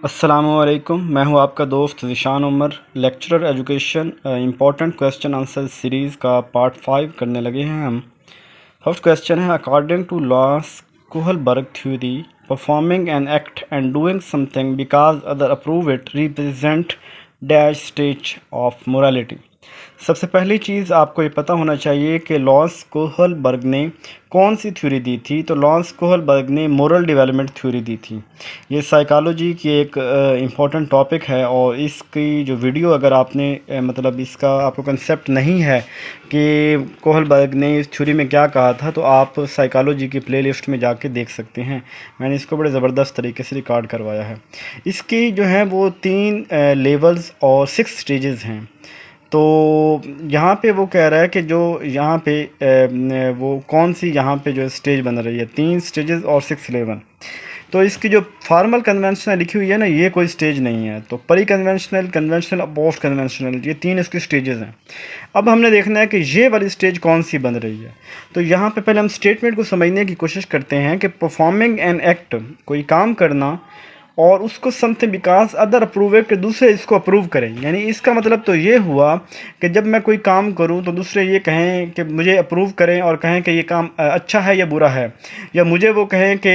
अस्सलामुअलैकुम। मैं हूं आपका दोस्त Zeeshan Umar, lecturer education. Important question answer series का पार्ट 5 करने लगे हैं हम। फर्स्ट क्वेश्चन है, according to Lawrence Kohlberg theory performing an act and doing something because other approve it represent dash stage of morality. सबसे पहली चीज़ आपको ये पता होना चाहिए कि लॉस कोहलबर्ग ने कौन सी थ्योरी दी थी। तो लॉस कोहलबर्ग ने मोरल डेवलपमेंट थ्योरी दी थी। ये साइकोलॉजी की एक इम्पॉर्टेंट टॉपिक है और इसकी जो वीडियो अगर आपने मतलब इसका आपको कंसेप्ट नहीं है कि कोहलबर्ग ने इस थ्योरी में क्या कहा था, तो आप साइकोलॉजी की प्लेलिस्ट में जाके देख सकते हैं। मैंने इसको बड़े ज़बरदस्त तरीके से रिकॉर्ड करवाया है। इसकी जो है वो 3 लेवल्स और 6 स्टेजेस हैं। तो यहाँ पे वो कह रहा है कि जो यहाँ पे वो कौन सी यहाँ पे जो स्टेज बन रही है, 3 स्टेजेस और 6 लेवल। तो इसकी जो फॉर्मल कन्वेंशनल लिखी हुई है ना, ये कोई स्टेज नहीं है। तो प्री कन्वेंशनल, कन्वेंशनल और पोस्ट कन्वेंशनल, ये 3 इसकी स्टेजेस हैं। अब हमने देखना है कि ये वाली स्टेज कौन सी बन रही है। तो यहाँ पे पहले हम स्टेटमेंट को समझने की कोशिश करते हैं कि परफॉर्मिंग एन एक्ट, कोई काम करना और उसको समथिंग बिकॉज अदर अप्रूव के दूसरे इसको अप्रूव करें। यानी इसका मतलब तो ये हुआ कि जब मैं कोई काम करूं तो दूसरे ये कहें कि मुझे अप्रूव करें और कहें कि ये काम अच्छा है या बुरा है, या मुझे वो कहें कि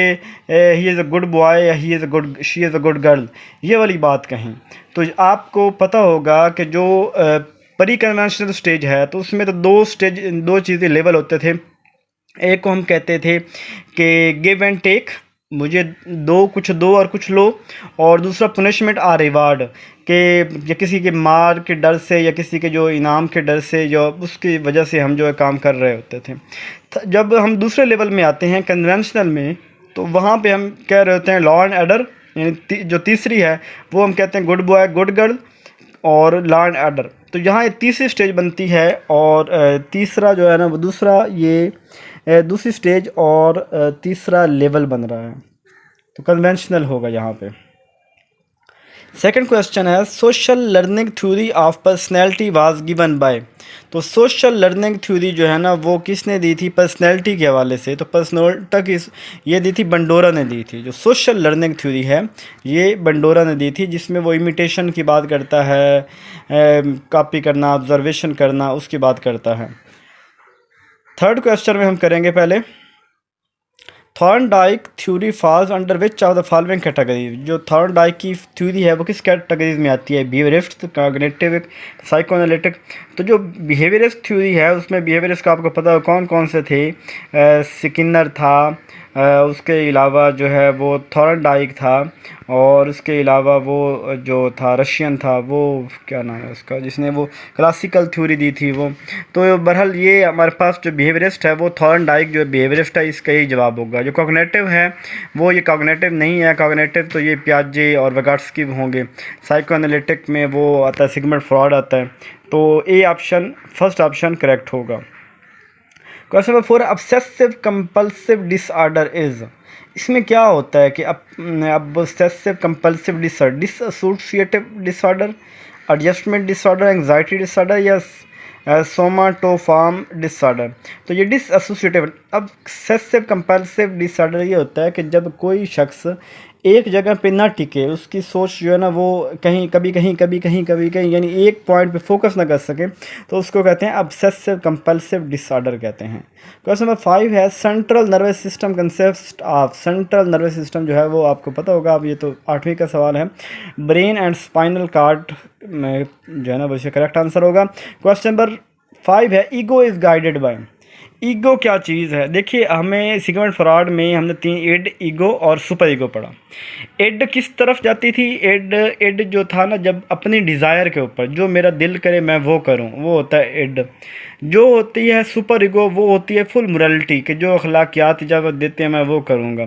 he is a good boy या he is a good she is a good girl, ये वाली बात कहें। तो आपको पता होगा कि जो प्री कन्वेंशनल स्टेज है तो उसमें तो दो चीज़ें लेवल होते थे। एक को हम कहते थे कि गिव एंड टेक, मुझे दो, कुछ दो और कुछ लो। और दूसरा पनिशमेंट आ रिवार्ड, कि या किसी के मार के डर से या किसी के जो इनाम के डर से, जो उसकी वजह से हम जो है काम कर रहे होते थे। जब हम दूसरे लेवल में आते हैं कन्वेंशनल में, तो वहाँ पे हम कह रहे होते हैं लॉ एंड ऑर्डर। यानी जो तीसरी है वो हम कहते हैं गुड बॉय गुड गर्ल और लॉ एंड ऑर्डर। तो यहाँ ये तीसरी स्टेज बनती है। और तीसरा जो है ना वो दूसरा, ये दूसरी स्टेज और तीसरा लेवल बन रहा है। तो कन्वेंशनल होगा यहाँ पे। सेकंड क्वेश्चन है, social learning theory of personality was given by. तो सोशल लर्निंग थ्योरी जो है ना वो किसने दी थी? पर्सनैलिटी के हवाले से। तो पर्सनैलिटी की ये दी थी, बंडोरा ने दी थी। जो सोशल लर्निंग थ्योरी है ये बंडोरा ने दी थी, जिसमें वो इमिटेशन की बात करता है, कॉपी करना, ऑब्जर्वेशन करना, उसकी बात करता है। थर्ड क्वेश्चन में हम करेंगे पहले, Thorndike theory falls under which of the following category. जो थॉर्नडाइक की थ्योरी है वो किस कैटेगरीज में आती है? Behaviourist, cognitive, psychoanalytic. तो जो बिहेवियरिस्ट थ्योरी है उसमें बिहेवियरिस्ट का आपको पता है कौन कौन से थे? स्किनर था, उसके अलावा जो है वो थॉर्नडाइक था, और उसके अलावा वो जो था रशियन था, वो क्या नाम है उसका, जिसने वो क्लासिकल थ्योरी दी थी वो। तो बहरहाल ये हमारे पास जो बिहेवियरिस्ट है वो थॉर्नडाइक जो बिहेवियरिस्ट है, इसका ही जवाब होगा। जो कॉग्निटिव है वो ये कॉग्निटिव नहीं है। कॉग्निटिव तो ये पियाजे और विगोट्स्की होंगे। साइकोएनालिटिक में वो आता है, सिगमंड फ्रॉयड आता है। तो A option, first option correct होगा। Question number 4, obsessive compulsive disorder is. इसमें क्या होता है कि obsessive compulsive disorder, dissociative disorder, adjustment disorder, anxiety disorder या सोमाटोफॉर्म डिसऑर्डर। तो ये डिसएसोसिएटिव। ऑब्सेसिव कंपल्सिव डिसऑर्डर ये होता है कि जब कोई शख्स एक जगह पे ना टिके, उसकी सोच जो है ना वो कहीं कभी कहीं कभी कहीं कभी कहीं, यानी एक पॉइंट पे फोकस ना कर सके, तो उसको कहते हैं ऑब्सेसिव कंपल्सिव डिसऑर्डर कहते हैं। क्वेश्चन नंबर 5 है, central nervous system concept of. Central nervous system जो है वो आपको पता होगा, अब ये तो 8वीं का सवाल है। ब्रेन एंड स्पाइनल कार्ड में जो है ना वो इसका करेक्ट आंसर होगा। क्वेश्चन नंबर 5 है, ego is guided by. Ego क्या चीज़ है? देखिए, हमें सिगमंड फ्रॉयड में हमने 3 एड, ईगो और सुपर ईगो पढ़ा। एड किस तरफ जाती थी? एड जो था ना, जब अपनी डिज़ायर के ऊपर, जो मेरा दिल करे मैं वो करूं, वो होता है एड। जो होती है सुपर ईगो, वो होती है फुल मोरालिटी, कि जो अखलाकियात इजाज़त देते हैं मैं वो करूँगा।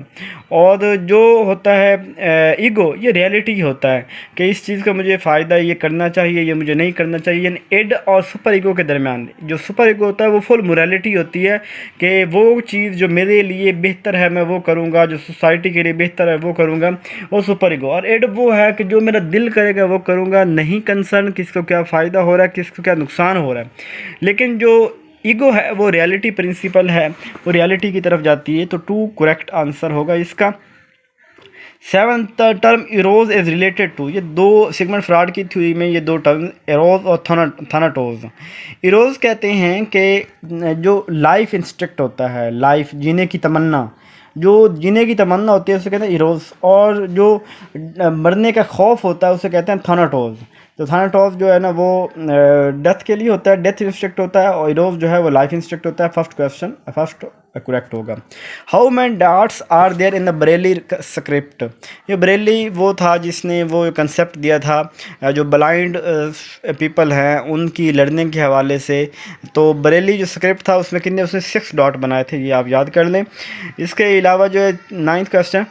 और जो होता है ईगो, ये रियलिटी होता है कि इस चीज़ का मुझे फ़ायदा, ये करना चाहिए, ये मुझे नहीं करना चाहिए। यानी एड और सुपर ईगो के दरमियान जो सुपर ईगो होता है वो फुल मोरालिटी होती है कि वो चीज़ जो मेरे लिए बेहतर है मैं वो करूँगा, जो सोसाइटी के लिए बेहतर है वो करूँगा, वो सुपर ईगो। और एड वो है कि जो मेरा दिल करेगा वो करूँगा, नहीं कंसर्न किसको क्या फ़ायदा हो रहा है, किसको क्या नुकसान हो रहा है। लेकिन जो ईगो है वो रियलिटी प्रिंसिपल है, वो रियलिटी की तरफ जाती है। तो 2 करेक्ट आंसर होगा इसका। Seventh term Eros is related to, ये दो सिगमंड फ्रॉइड की थ्योरी में ये दो टर्म इरोज और थानाटोज। इरोज कहते हैं कि जो लाइफ इंस्टिंक्ट होता है, लाइफ जीने की तमन्ना, जो जीने की तमन्ना होती है उसे कहते हैं इरोज, और जो मरने का खौफ होता है उसे कहते हैं थानाटोज। तो थानाटोज जो है ना वो डेथ के लिए होता है, डेथ इंस्टिंक्ट होता है, और इरोज जो है वो लाइफ इंस्टिंक्ट होता है। फर्स्ट करेक्ट होगा। How many dots are there in the Braille script, ये बरेली वो था जिसने वो कंसेप्ट दिया था जो ब्लाइंड पीपल हैं उनकी लर्निंग के हवाले से। तो बरेली जो स्क्रिप्ट था उसमें कितने, उसने 6 डॉट बनाए थे, ये आप याद कर लें। इसके अलावा जो है 9th question,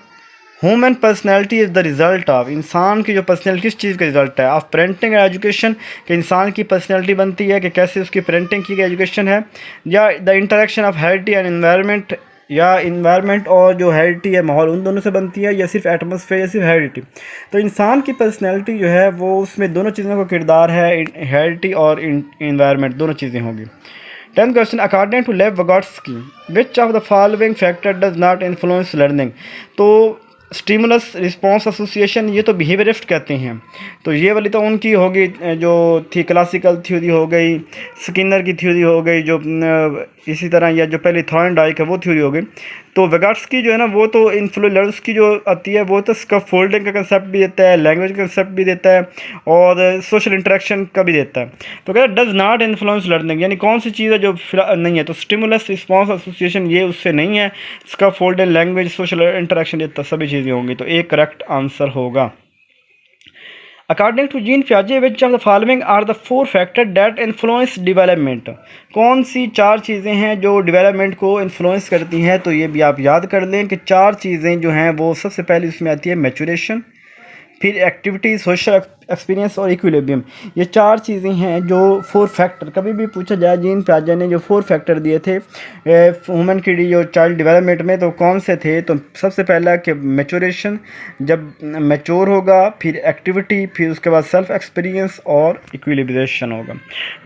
human personality is the result of, इंसान की जो पर्सनैलिटी किस चीज़ का रिज़ल्ट है, ऑफ पेरेंटिंग एंड एजुकेशन, कि इंसान की पर्सनैलिटी बनती है कि कैसे उसकी पेरेंटिंग की गई, एजुकेशन है, या the interaction of heredity and environment, या इन्वायरमेंट और जो हेरिडिटी है माहौल, उन दोनों से बनती है, या सिर्फ एटमॉस्फेयर या सिर्फ हेरिडिटी। तो इंसान की पर्सनैलिटी जो है वो उसमें दोनों चीज़ों का किरदार है, हेरिडिटी और इन्वायरमेंट दोनों चीज़ें होंगी। 10th question, according to Lev Vygotsky which of the following factor does not influence learning. तो स्टिमुलस रिस्पॉन्स एसोसिएशन, ये तो बिहेवियरिस्ट कहते हैं, तो ये वाली तो उनकी होगी जो थी क्लासिकल थ्योरी हो गई, स्किनर की थ्योरी हो गई, जो इसी तरह या जो पहले थॉर्नडाइक है वो थ्योरी हो गई। तो वेगाट्स्की जो है ना वो तो इन्फ्लुएंस की जो आती है वो तो स्कैफोल्डिंग का कंसेप्ट भी देता है, लैंग्वेज का कंसेप्ट भी देता है, और सोशल इंटरेक्शन का भी देता है। तो कहता है डज नॉट इन्फ्लुएंस लर्निंग, यानी कौन सी चीज़ है जो नहीं है, तो स्टिमुलस रिस्पॉन्स एसोसिएशन ये उससे नहीं है, स्कैफोल्डिंग, लैंग्वेज, सोशल इंटरेक्शन, ये तो सभी चीज़ें होंगी। तो एक करेक्ट आंसर होगा। अकॉर्डिंग टू जीन पियाजे which of the following are the 4 factor that influence development, कौन सी 4 चीज़ें हैं जो डेवलपमेंट को इन्फ्लुएंस करती हैं। तो ये भी आप याद कर लें कि 4 चीज़ें जो हैं वो सबसे पहले इसमें आती है मैच्योरेशन, फिर एक्टिविटी, सोशल एक्सपीरियंस और इक्विलिब्रियम। ये 4 चीज़ें हैं जो 4 फैक्टर, कभी भी पूछा जाए जीन पियाजे ने जो 4 फैक्टर दिए थे ह्यूमन की जो चाइल्ड डेवलपमेंट में, तो कौन से थे। तो सबसे पहला कि मैच्योरेशन, जब मैच्योर होगा, फिर एक्टिविटी, फिर उसके बाद सेल्फ एक्सपीरियंस और इक्विलिब्रेशन होगा।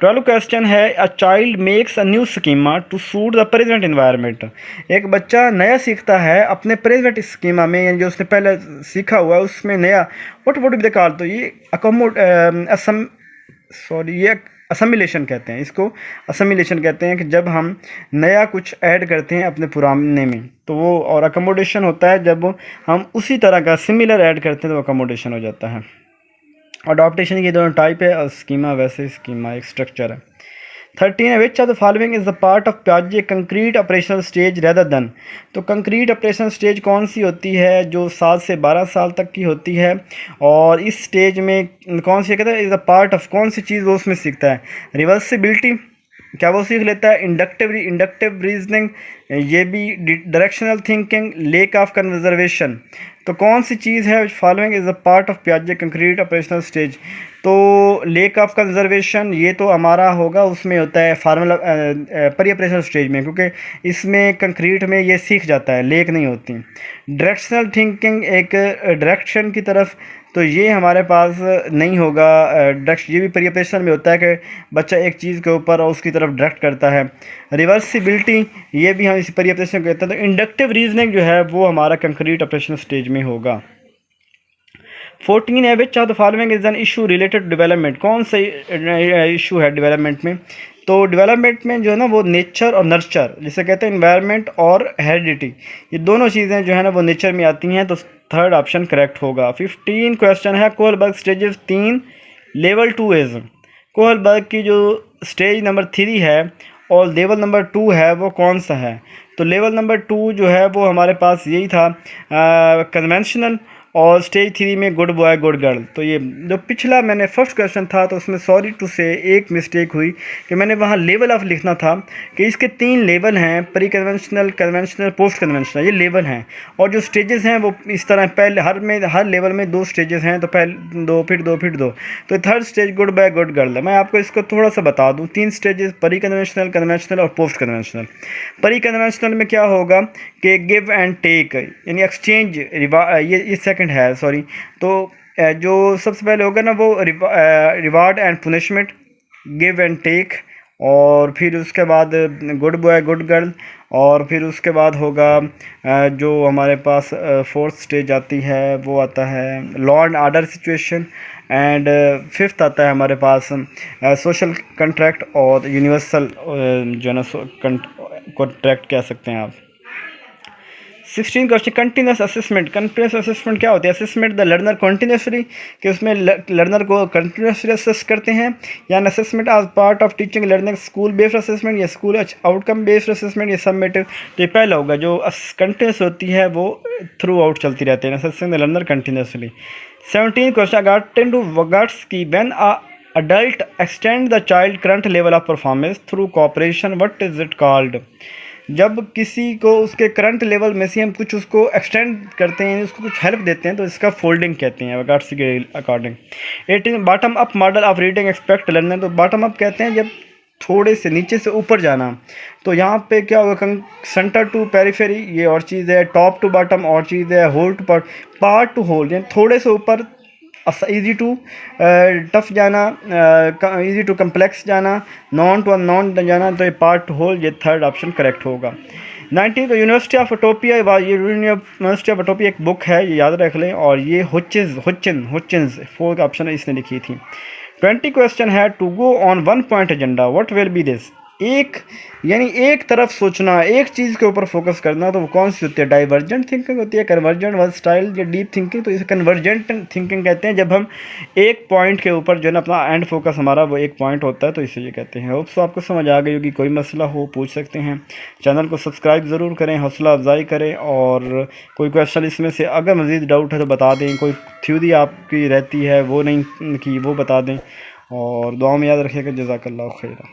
12 क्वेश्चन है, a child makes a new schema to suit the present environment, एक बच्चा नया सीखता है अपने प्रेजेंट स्कीमा में, यानी जो उसने पहले सीखा हुआ है उसमें नया, what would be the call, तो ये ये असमिलेशन कहते हैं, इसको असमिलेशन कहते हैं कि जब हम नया कुछ ऐड करते हैं अपने पुराने में, तो वो, और अकोमोडेशन होता है जब हम उसी तरह का सिमिलर ऐड करते हैं तो अकोमोडेशन हो जाता है। अडॉप्टेशन की दोनों टाइप है, और स्कीमा वैसे स्कीमा एक स्ट्रक्चर है। 13 है, which of the following is the part of पियाजे concrete operational stage rather than, तो कंक्रीट ऑपरेशनल स्टेज कौन सी होती है जो 7 से 12 साल तक की होती है, और इस स्टेज में कौन सी कहता है इज द पार्ट ऑफ, कौन सी चीज़ वो उसमें सीखता है। रिवर्सिबिलिटी, क्या वो सीख लेता है। इंडक्टिव रीजनिंग, ये भी directional thinking, lack of conservation, तो कौन सी चीज़ है following is a part of पियाजे कंक्रीट ऑपरेशनल स्टेज। तो लेक ऑफ कंजर्वेशन ये तो हमारा होगा, उसमें होता है फार्मूला परी ऑपरेशनल स्टेज में, क्योंकि इसमें कंक्रीट में ये सीख जाता है, लेक नहीं होती। डायरेक्शनल थिंकिंग एक डायरेक्शन की तरफ, तो ये हमारे पास नहीं होगा। ये भी परी ऑपरेशनल में होता है कि बच्चा एक चीज़ के ऊपर और उसकी तरफ डायरेक्ट करता है। रिवर्सिबिलिटी ये भी हम इसी परी ऑपरेशन कहते हैं। तो इंडक्टिव रीजनिंग जो है वो हमारा कंक्रीट ऑपरेशनल स्टेज में होगा। 14 है, which of the following is an issue related development, कौन सा इशू है डेवलपमेंट में। तो डेवलपमेंट में जो है ना वो नेचर और नर्चर, जिसे कहते हैं इन्वायरमेंट और हेरिडिटी, ये दोनों चीज़ें जो है ना वो नेचर में आती हैं, तो थर्ड ऑप्शन करेक्ट होगा। 15 क्वेश्चन है, Kohlberg stages 3 level 2 is, Kohlberg की जो स्टेज नंबर 3 है और लेवल नंबर 2 है वो कौन सा है। तो लेवल नंबर 2 जो है वो हमारे पास यही था कन्वेंशनल, और स्टेज 3 में गुड बॉय गुड गर्ल। तो ये जो पिछला मैंने फर्स्ट क्वेश्चन था तो उसमें सॉरी टू से एक मिस्टेक हुई कि मैंने वहाँ लेवल ऑफ लिखना था, कि इसके 3 लेवल हैं, pre conventional, conventional, post conventional, ये लेवल हैं, और जो स्टेजेस हैं वो इस तरह पहले हर लेवल में 2 स्टेजेस हैं, तो पहले 2 फिर 2 फिर 2, तो third stage good boy good girl है। मैं आपको इसको थोड़ा सा बता दूँ, 3 स्टेजेस प्री कन्वेंशनल, कन्वेंशनल और पोस्ट कन्वेंशनल। प्री कन्वेंशनल में क्या होगा कि गिव एंड टेक, यानी एक्सचेंज, ये सेकंड है, सॉरी। तो जो सबसे पहले होगा ना वो reward and punishment, give and take, और फिर उसके बाद गुड बॉय गुड गर्ल, और फिर उसके बाद होगा जो हमारे पास फोर्थ स्टेज आती है वो आता है law and order situation, and fifth आता है हमारे पास सोशल कंट्रैक्ट और यूनिवर्सल जो है ना कॉन्ट्रैक्ट कह सकते हैं आप। 16 question continuous assessment. Continuous assessment क्या होती है? असेसमेंट द लर्नर कंटिन्यूसली, कि उसमें लर्नर को कंटिन्यूसली असेस करते हैं, या assessment as part of teaching learning, school based assessment या स्कूल आउटकम बेस्ड असेसमेंट या सबमिटिव। तो ये पहला होगा जो कंटिन्यूस होती है वो थ्रू आउट चलती रहती है, assessing the learner continuously. 17 question according to Vygotsky, when a adult extend the child current level of performance through cooperation, what is it called? जब किसी को उसके करंट लेवल में से हम कुछ उसको एक्सटेंड करते हैं, उसको कुछ हेल्प देते हैं, तो इसका फोल्डिंग कहते हैं Vygotsky के according. 18 bottom up model of reading expect learner. तो बॉटम अप कहते हैं जब थोड़े से नीचे से ऊपर जाना, तो यहाँ पे क्या होगा, सेंटर टू पेरिफेरी ये और चीज़ है, टॉप टू बॉटम और चीज़ है, whole to part to whole, यानी थोड़े से ऊपर इजी टू टफ जाना, इजी टू कम्प्लेक्स जाना, नॉन टू अननॉन जाना, तो ये पार्ट होल, ये थर्ड ऑप्शन करेक्ट होगा। 19 यूनिवर्सिटी ऑफ उटोपिया, ये यूनिवर्सिटी ऑफ उटोपिया एक बुक है, ये याद रख लें, और ये हुचिन्स फोर्थ ऑप्शन इसने लिखी थी। 20 क्वेश्चन है to go on one point agenda, what will be this? एक यानी एक तरफ सोचना, एक चीज़ के ऊपर फोकस करना, तो वो कौन सी होती है? डाइवर्जेंट थिंकिंग होती है, कन्वर्जेंट वर्सटाइल या डीप थिंकिंग। तो इसे कन्वर्जेंट थिंकिंग कहते हैं, जब हम एक पॉइंट के ऊपर जो है ना अपना एंड फोकस हमारा वो एक पॉइंट होता है, तो इसे ये कहते हैं। होप सो आपको समझ आ गई होगी, कोई मसला हो पूछ सकते हैं। चैनल को सब्सक्राइब ज़रूर करें, हौसला अफजाई करें, और कोई क्वेश्चन इसमें से अगर मज़ीद डाउट है तो बता दें, कोई थ्योरी आपकी रहती है वो नहीं की वो बता दें, और दुआ में याद रखिएगा। जज़ाकल्लाहु खैरा।